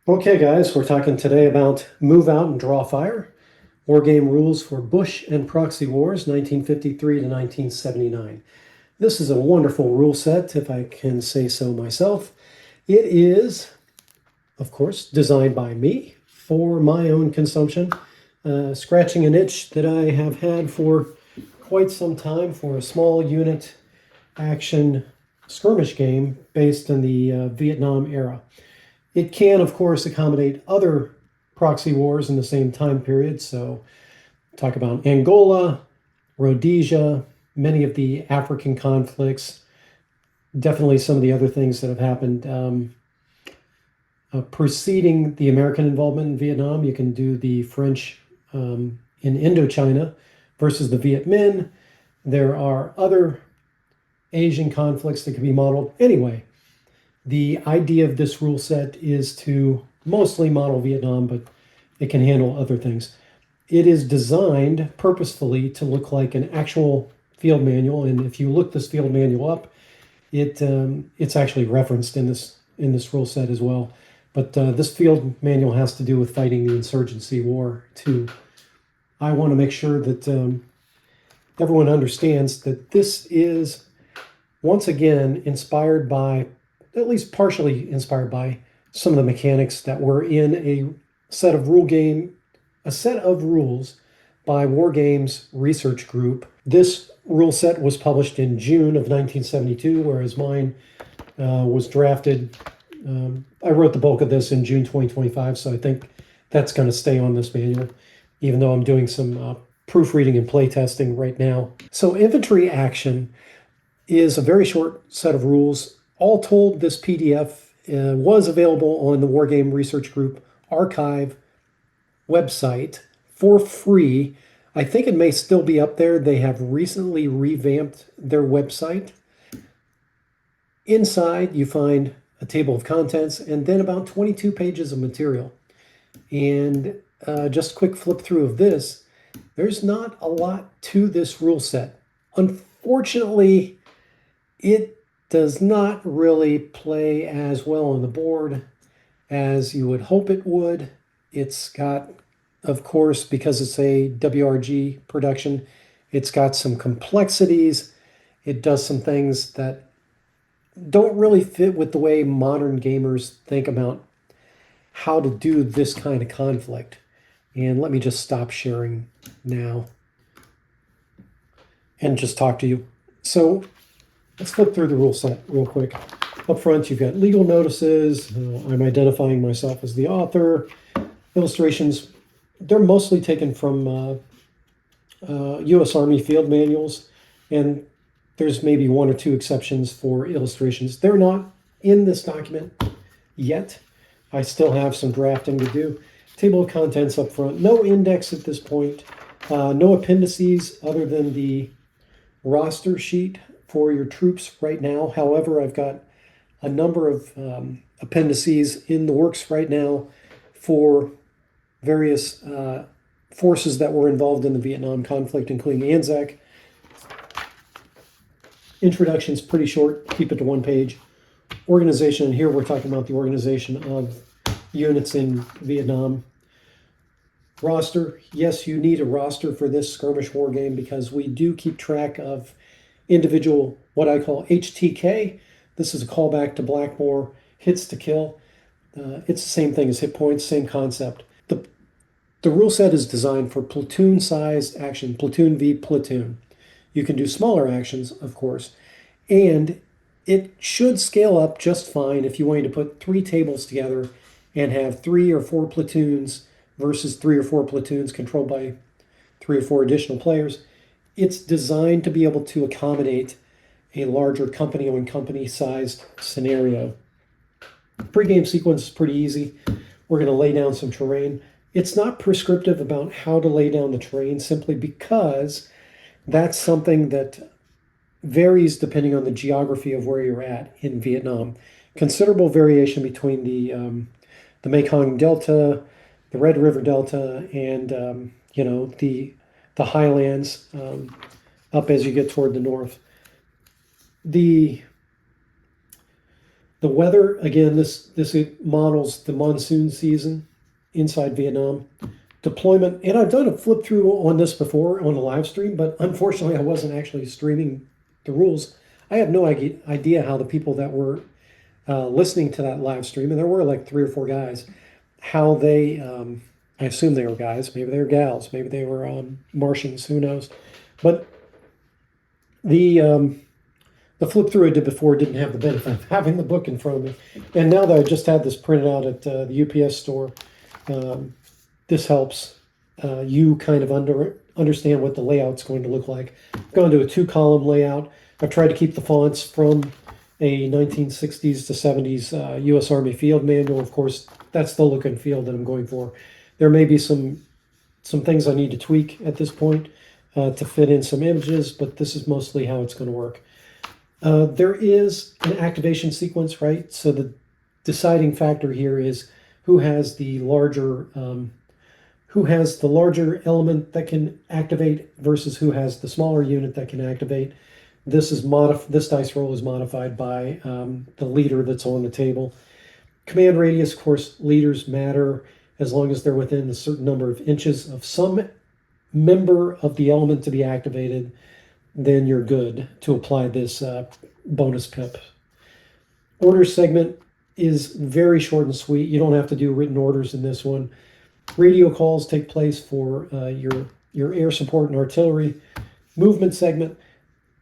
Okay, guys, we're talking today about Move Out and Draw Fire, Wargame Rules for Bush and Proxy Wars, 1953 to 1979. This is a wonderful rule set, if I can say so myself. It is, of course, designed by me for my own consumption, scratching an itch that I have had for quite some time for a small unit action skirmish game based in the Vietnam era. It can, of course, accommodate other proxy wars in the same time period. So talk about Angola, Rhodesia, many of the African conflicts, definitely some of the other things that have happened preceding the American involvement in Vietnam. You can do the French in Indochina versus the Viet Minh. There are other Asian conflicts that can be modeled. Anyway, the idea of this rule set is to mostly model Vietnam, but it can handle other things. It is designed purposefully to look like an actual field manual, and if you look this field manual up, it's actually referenced in this rule set as well. But this field manual has to do with fighting the insurgency war too. I want to make sure that everyone understands that this is once again inspired by, at least partially inspired by, some of the mechanics that were in a set of rules by Wargames Research Group. This rule set was published in June of 1972, whereas mine was drafted. I wrote the bulk of this in June 2025, so I think that's going to stay on this manual, even though I'm doing some proofreading and playtesting right now. So infantry action is a very short set of rules. All told, this PDF was available on the Wargame Research Group archive website for free. I think it may still be up there. They have recently revamped their website. Inside, you find a table of contents and then about 22 pages of material. And just a quick flip through of this, there's not a lot to this rule set. Unfortunately, it does not really play as well on the board as you would hope it would. It's got, of course, because it's a WRG production, it's got some complexities. It does some things that don't really fit with the way modern gamers think about how to do this kind of conflict. And let me just stop sharing now and just talk to you. So let's flip through the rule set real quick. Up front, you've got legal notices. I'm identifying myself as the author. Illustrations, they're mostly taken from U.S. Army field manuals, and there's maybe one or two exceptions for illustrations. They're not in this document yet. I still have some drafting to do. Table of contents up front. No index at this point. No appendices other than the roster sheet for your troops right now. However, I've got a number of appendices in the works right now for various forces that were involved in the Vietnam conflict, including ANZAC. Introduction's pretty short, keep it to one page. Organization, and here we're talking about the organization of units in Vietnam. Roster, yes, you need a roster for this skirmish war game because we do keep track of individual, what I call HTK. This is a callback to Blackmore, hits to kill. It's the same thing as hit points, same concept. The rule set is designed for platoon-sized action, platoon v platoon. You can do smaller actions, of course, and it should scale up just fine if you wanted to put 3 tables together and have 3 or 4 platoons versus 3 or 4 platoons controlled by 3 or 4 additional players. It's designed to be able to accommodate a larger company-on-company sized scenario. Pre-game sequence is pretty easy. We're going to lay down some terrain. It's not prescriptive about how to lay down the terrain simply because that's something that varies depending on the geography of where you're at in Vietnam. Considerable variation between the Mekong Delta, the Red River Delta, and the highlands up as you get toward the north. The The weather, again, this models the monsoon season inside Vietnam. Deployment, and I've done a flip through on this before on a live stream, but unfortunately I wasn't actually streaming the rules. I have no idea how the people that were listening to that live stream, and there were like 3 or 4 guys, how they, I assume they were guys, maybe they were gals, maybe they were Martians, who knows. But the flip through I did before didn't have the benefit of having the book in front of me. And now that I just had this printed out at the UPS store, this helps you kind of understand what the layout's going to look like. I've gone to a 2-column layout. I've tried to keep the fonts from a 1960s to 70s U.S. Army field manual. Of course, that's the look and feel that I'm going for. There may be some things I need to tweak at this point to fit in some images, but this is mostly how it's going to work. There is an activation sequence, right? So the deciding factor here is who has the larger element that can activate versus who has the smaller unit that can activate. This dice roll is modified by the leader that's on the table. Command radius, of course, leaders matter as long as they're within a certain number of inches of some member of the element to be activated. Then you're good to apply this bonus pip. Order segment is very short and sweet. You don't have to do written orders in this one. Radio calls take place for your air support and artillery. Movement segment.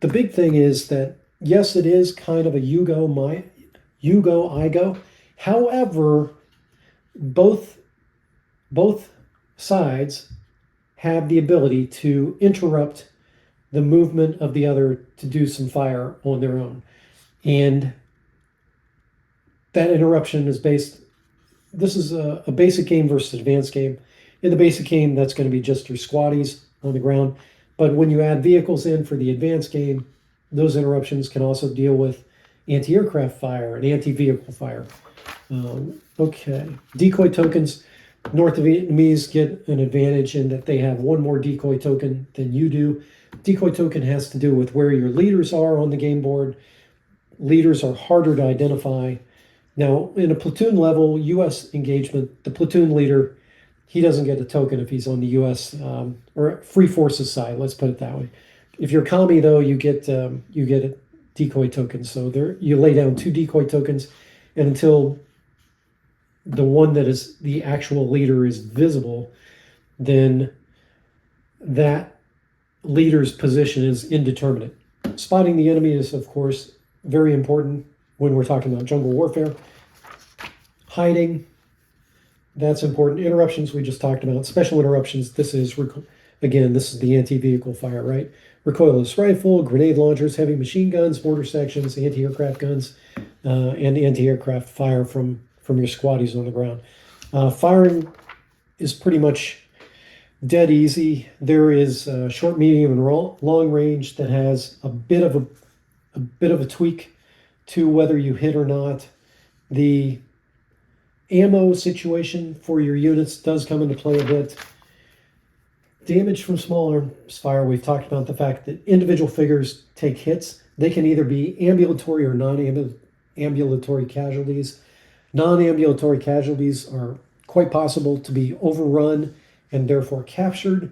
The big thing is that, yes, it is kind of a you go, I go. However, both sides have the ability to interrupt the movement of the other to do some fire on their own. And that interruption is based, this is a basic game versus advanced game. In the basic game, that's going to be just your squaddies on the ground. But when you add vehicles in for the advanced game, those interruptions can also deal with anti-aircraft fire and anti-vehicle fire. Okay, decoy tokens. North Vietnamese get an advantage in that they have 1 more decoy token than you do. Decoy token has to do with where your leaders are on the game board. Leaders are harder to identify. Now, in a platoon level, U.S. engagement, the platoon leader, he doesn't get a token if he's on the U.S. Or Free Forces side, let's put it that way. If you're commie, though, you get a decoy token. So there, you lay down 2 decoy tokens, and until the one that is the actual leader is visible, then that leader's position is indeterminate. Spotting the enemy is, of course, very important when we're talking about jungle warfare. Hiding, that's important. Interruptions, we just talked about. Special interruptions, this is the anti-vehicle fire, right? Recoilless rifle, grenade launchers, heavy machine guns, mortar sections, anti-aircraft guns, and anti-aircraft fire from your squaddies on the ground. Firing is pretty much dead easy. There is short, medium, and long range that has a bit of a tweak to whether you hit or not. The ammo situation for your units does come into play a bit. Damage from small arms fire, we've talked about the fact that individual figures take hits. They can either be ambulatory or non-ambulatory casualties. Non-ambulatory casualties are quite possible to be overrun and therefore captured.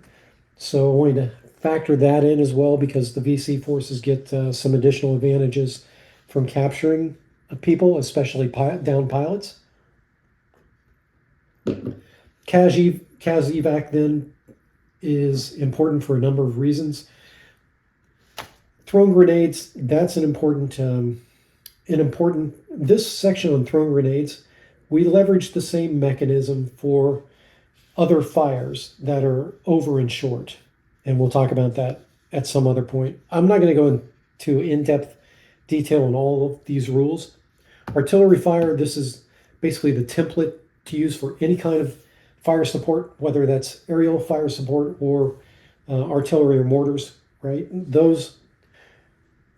So I'm going to factor that in as well, because the VC forces get some additional advantages from capturing people, especially down pilots. Cas evac then is important for a number of reasons. Thrown grenades, that's an important, this section on thrown grenades, we leverage the same mechanism for other fires that are over and short. And we'll talk about that at some other point. I'm not going to go into in-depth detail on all of these rules. Artillery fire, this is basically the template to use for any kind of fire support, whether that's aerial fire support or artillery or mortars, right? Those,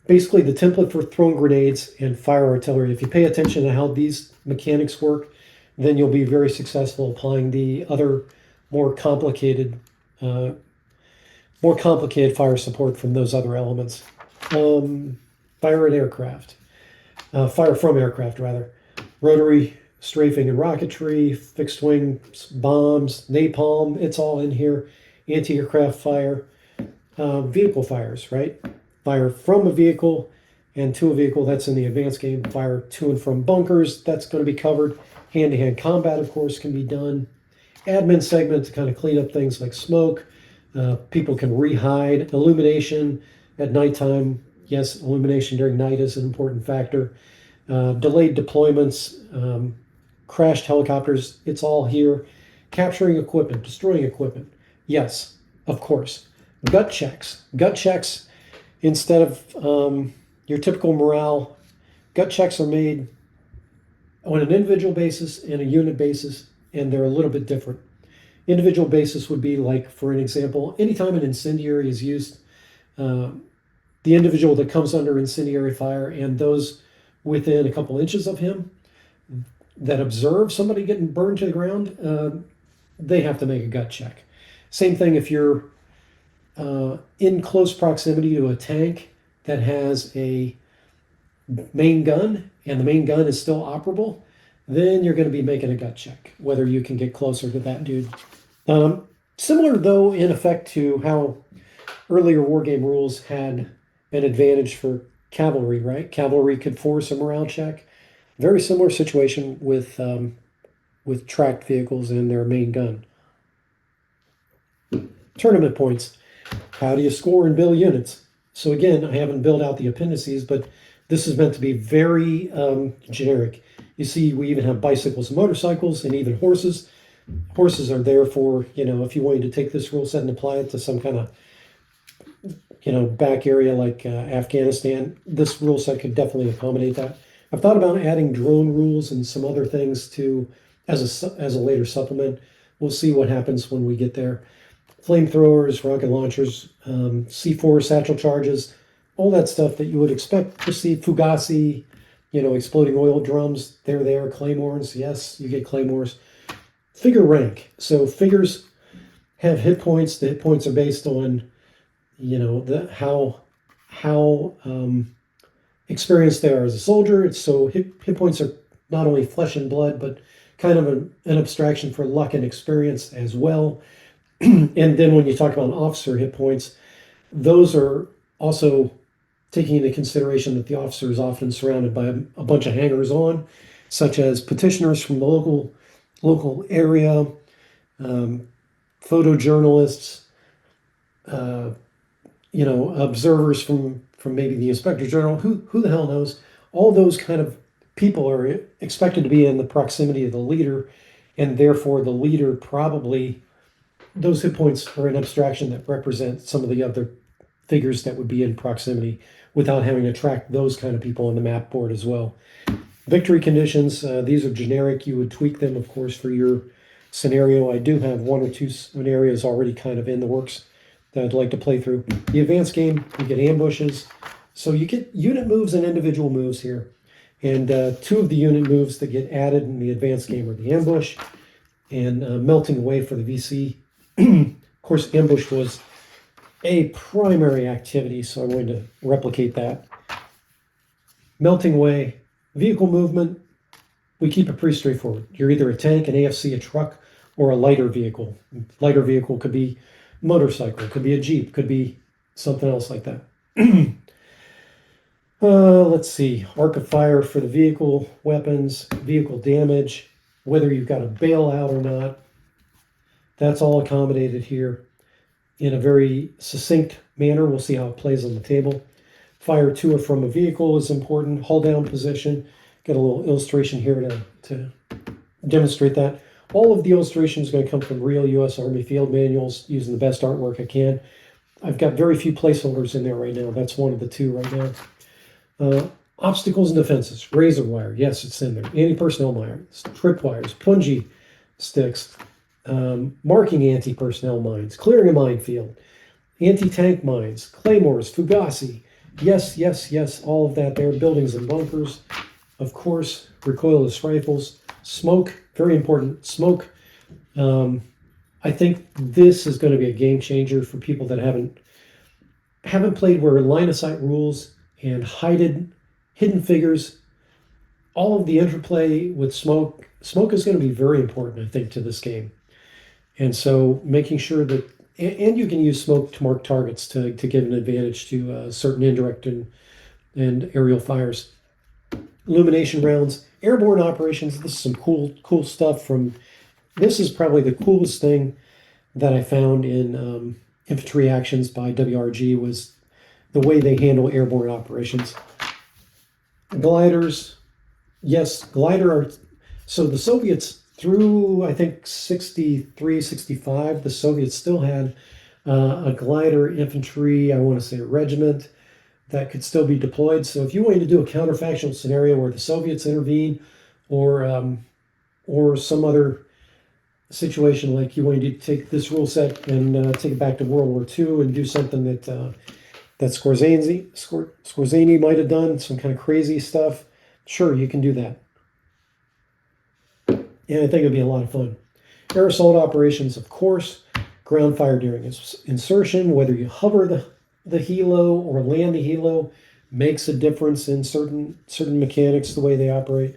basically the template for thrown grenades and fire artillery. If you pay attention to how these mechanics work, then you'll be very successful applying the other more complicated fire support from those other elements. Fire at aircraft. fire from aircraft, rather. Rotary, strafing and rocketry, fixed wing bombs, napalm, it's all in here. Anti-aircraft fire, vehicle fires, right? Fire from a vehicle and to a vehicle, that's in the advanced game. Fire to and from bunkers, that's going to be covered. Hand-to-hand combat, of course, can be done. Admin segment to kind of clean up things like smoke. People can re-hide. Illumination at nighttime. Yes, illumination during night is an important factor. Delayed deployments, crashed helicopters, it's all here. Capturing equipment, destroying equipment. Yes, of course. Gut checks. Gut checks, instead of your typical morale, gut checks are made on an individual basis and a unit basis, and they're a little bit different. Individual basis would be like, for an example, anytime an incendiary is used, the individual that comes under incendiary fire and those within a couple inches of him that observe somebody getting burned to the ground, they have to make a gut check. Same thing if you're in close proximity to a tank that has a main gun and the main gun is still operable, then you're going to be making a gut check, whether you can get closer to that dude. Similar, though, in effect to how earlier Wargame Rules had an advantage for cavalry, right? Cavalry could force a morale check. Very similar situation with tracked vehicles and their main gun. Tournament points. How do you score and build units? So again, I haven't built out the appendices, but this is meant to be very generic. You see, we even have bicycles and motorcycles and even horses. Horses are there for, if you wanted to take this rule set and apply it to some kind of, back area like Afghanistan, this rule set could definitely accommodate that. I've thought about adding drone rules and some other things to as a later supplement. We'll see what happens when we get there. Flamethrowers, rocket launchers, C4 satchel charges, all that stuff that you would expect to see. Fugazi, exploding oil drums, they're there. Claymores, yes, you get claymores. Figure rank. So figures have hit points. The hit points are based on, how experienced they are as a soldier. So hit points are not only flesh and blood, but kind of an abstraction for luck and experience as well. And then when you talk about officer hit points, those are also taking into consideration that the officer is often surrounded by a bunch of hangers-on, such as petitioners from the local area, photojournalists, observers from maybe the Inspector General, who the hell knows? All those kind of people are expected to be in the proximity of the leader, and therefore the leader probably, those hit points are an abstraction that represent some of the other figures that would be in proximity without having to track those kind of people on the map board as well. Victory conditions, these are generic. You would tweak them, of course, for your scenario. I do have one or two scenarios already kind of in the works that I'd like to play through. The advanced game, you get ambushes. So you get unit moves and individual moves here. And two of the unit moves that get added in the advanced game are the ambush and melting away for the VC. Of course, ambush was a primary activity, so I'm going to replicate that. Melting away, vehicle movement, we keep it pretty straightforward. You're either a tank, an AFC, a truck, or a lighter vehicle. Lighter vehicle could be motorcycle, could be a Jeep, could be something else like that. Let's see, arc of fire for the vehicle, weapons, vehicle damage, whether you've got a bailout or not. That's all accommodated here in a very succinct manner. We'll see how it plays on the table. Fire to or from a vehicle is important. Hull down position. Got a little illustration here to demonstrate that. All of the illustrations are going to come from real U.S. Army field manuals using the best artwork I can. I've got very few placeholders in there right now. That's one of the two right now. Obstacles and defenses. Razor wire. Yes, it's in there. Anti-personnel mines. Tripwires. Punji sticks. Marking anti-personnel mines. Clearing a minefield. Anti-tank mines. Claymores. Fugazi. Yes, yes, yes. All of that there. Buildings and bunkers. Of course, recoilless rifles. Smoke. Very important. Smoke. I think this is going to be a game changer for people that haven't played where line of sight rules and hidden figures all of the interplay with smoke. Smoke is going to be very important, I think, to this game. And so making sure that, and you can use smoke to mark targets to give an advantage to certain indirect and aerial fires. Illumination rounds, airborne operations. This is some cool stuff from, this is probably the coolest thing that I found in Infantry Actions by WRG was the way they handle airborne operations. Gliders, yes, so the Soviets through, I think, 63, 65, the Soviets still had a glider infantry, I want to say a regiment, that could still be deployed. So if you wanted to do a counterfactual scenario where the Soviets intervene, or some other situation like you wanted to take this rule set and take it back to World War II and do something that Scorzani might have done, some kind of crazy stuff, sure, you can do that. And I think it'd be a lot of fun. Air assault operations, of course, ground fire during insertion, whether you hover the helo or land the helo, makes a difference in certain mechanics, the way they operate.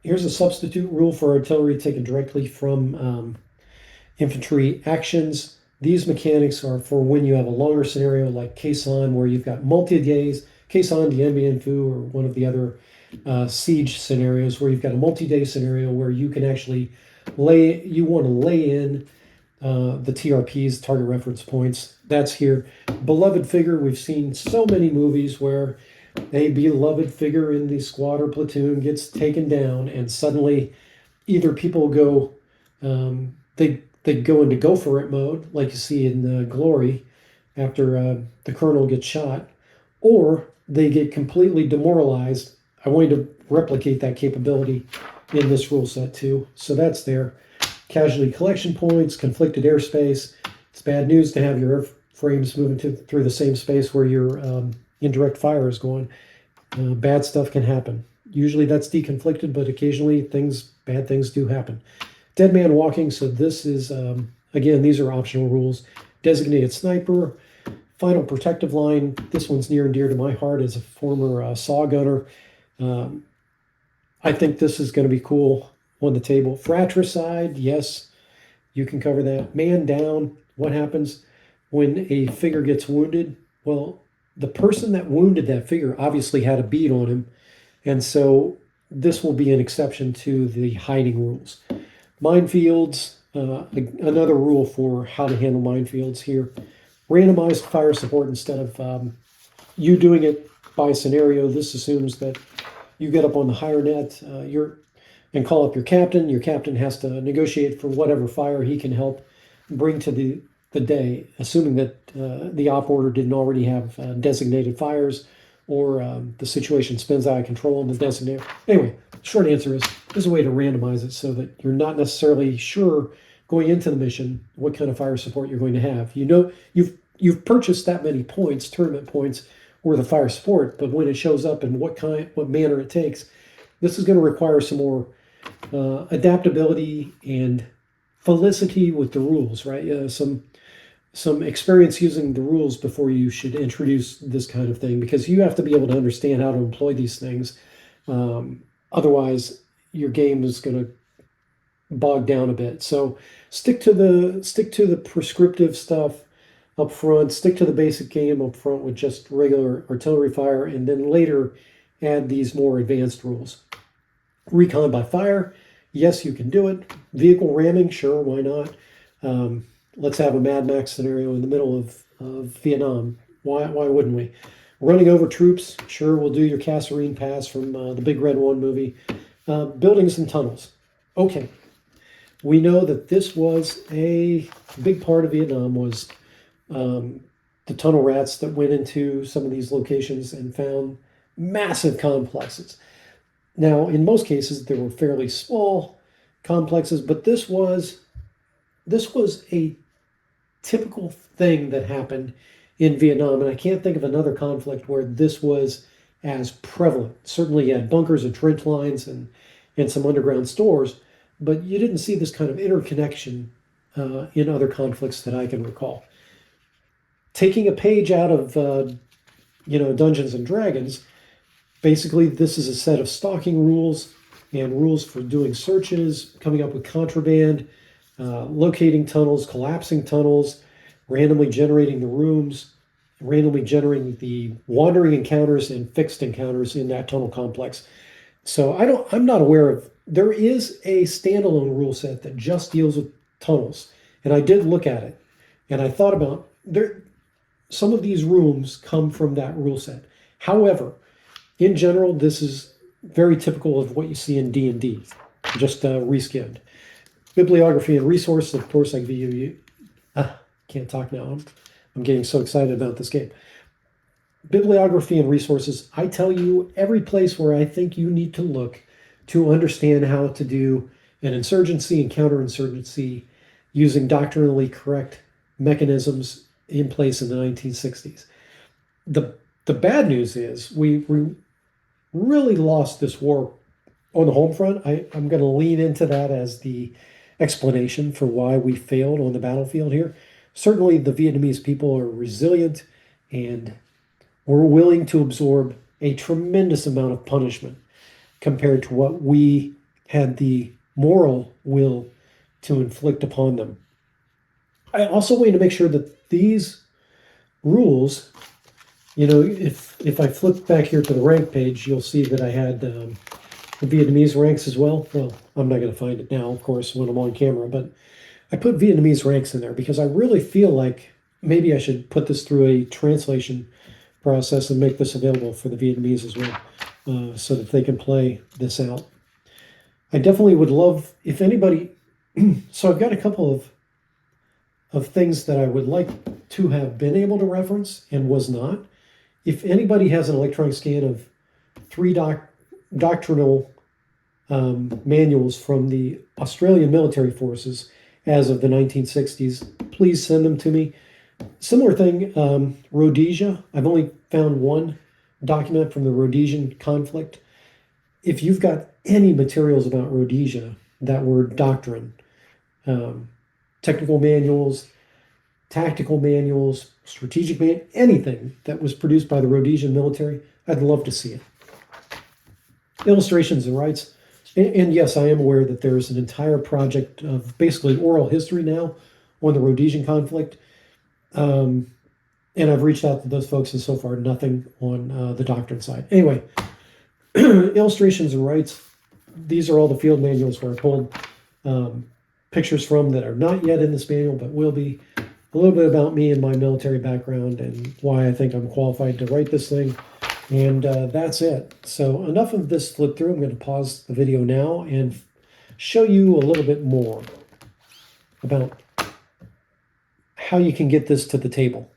Here's a substitute rule for artillery taken directly from Infantry Actions. These mechanics are for when you have a longer scenario like Kherson, where you've got multi-days, Kherson, Dien Bien Phu, or one of the other siege scenarios, where you've got a multi-day scenario where you can actually want to lay in the TRPs, target reference points. That's here. Beloved figure, we've seen so many movies where a beloved figure in the squad or platoon gets taken down, and suddenly either people go, they go into go for it mode, like you see in Glory after the colonel gets shot, or they get completely demoralized. I wanted to replicate that capability in this rule set too. So that's there. Casualty collection points, conflicted airspace. It's bad news to have your airframes moving through the same space where your indirect fire is going. Bad stuff can happen. Usually that's deconflicted, but occasionally bad things do happen. Dead man walking, so this is, again, these are optional rules. Designated sniper, final protective line. This one's near and dear to my heart as a former saw gunner. I think this is going to be cool on the table. Fratricide, yes, you can cover that. Man down, what happens when a figure gets wounded? Well, the person that wounded that figure obviously had a bead on him, and so this will be an exception to the hiding rules. Minefields, another rule for how to handle minefields here. Randomized fire support instead of you doing it by scenario. This assumes that you get up on the higher net and call up your captain. Your captain has to negotiate for whatever fire he can help bring to the day, assuming that the op order didn't already have designated fires, or the situation spins out of control in the designated. Anyway, short answer is there's a way to randomize it so that you're not necessarily sure going into the mission what kind of fire support you're going to have. You know, you've purchased that many points, tournament points, worth of fire support, but when it shows up and what manner it takes, this is going to require some more adaptability and felicity with the rules, right? Some experience using the rules before you should introduce this kind of thing, because you have to be able to understand how to employ these things. Otherwise, your game is going to bog down a bit. So stick to the prescriptive stuff up front. Stick to the basic game up front with just regular artillery fire, and then later add these more advanced rules. Recon by fire, yes, you can do it. Vehicle ramming, sure, why not? Let's have a Mad Max scenario in the middle of Vietnam. Why wouldn't we? Running over troops, sure, we'll do your Kasserine Pass from the Big Red One movie. Buildings and tunnels. Okay, we know that this was a big part of Vietnam was the tunnel rats that went into some of these locations and found massive complexes. Now, in most cases, they were fairly small complexes, but this was a typical thing that happened in Vietnam, and I can't think of another conflict where this was as prevalent. Certainly you had bunkers and trench lines and some underground stores, but you didn't see this kind of interconnection in other conflicts that I can recall. Taking a page out of Dungeons and Dragons, Basically, this is a set of stalking rules and rules for doing searches, coming up with contraband, locating tunnels, collapsing tunnels, randomly generating the rooms, randomly generating the wandering encounters and fixed encounters in that tunnel complex. So I'm not aware of, there is a standalone rule set that just deals with tunnels. And I did look at it and I thought about some of these rooms come from that rule set. However, in general, this is very typical of what you see in D&D, just reskimmed. Bibliography and resources, of course, I give you. Can't talk now. I'm getting so excited about this game. Bibliography and resources, I tell you every place where I think you need to look to understand how to do an insurgency and counterinsurgency using doctrinally correct mechanisms in place in the 1960s. The bad news is we really lost this war on the home front. I'm going to lean into that as the explanation for why we failed on the battlefield here. Certainly the Vietnamese people are resilient and were willing to absorb a tremendous amount of punishment compared to what we had the moral will to inflict upon them. I also want to make sure that these rules, if I flip back here to the rank page, you'll see that I had the Vietnamese ranks as well. Well, I'm not going to find it now, of course, when I'm on camera, but I put Vietnamese ranks in there because I really feel like maybe I should put this through a translation process and make this available for the Vietnamese as well, so that they can play this out. I definitely would love if anybody. So I've got a couple of things that I would like to have been able to reference and was not. If anybody has an electronic scan of 3 doctrinal manuals from the Australian military forces as of the 1960s, please send them to me. Similar thing, Rhodesia. I've only found one document from the Rhodesian conflict. If you've got any materials about Rhodesia that were doctrine, technical manuals, tactical manuals, strategic anything that was produced by the Rhodesian military, I'd love to see it. Illustrations and rights. And yes, I am aware that there's an entire project of basically oral history now on the Rhodesian conflict. And I've reached out to those folks, and so far nothing on the doctrine side. Anyway, illustrations and rights. These are all the field manuals where I pulled pictures from that are not yet in this manual, but will be. A little bit about me and my military background and why I think I'm qualified to write this thing. And that's it. So enough of this flip through. I'm going to pause the video now and show you a little bit more about how you can get this to the table.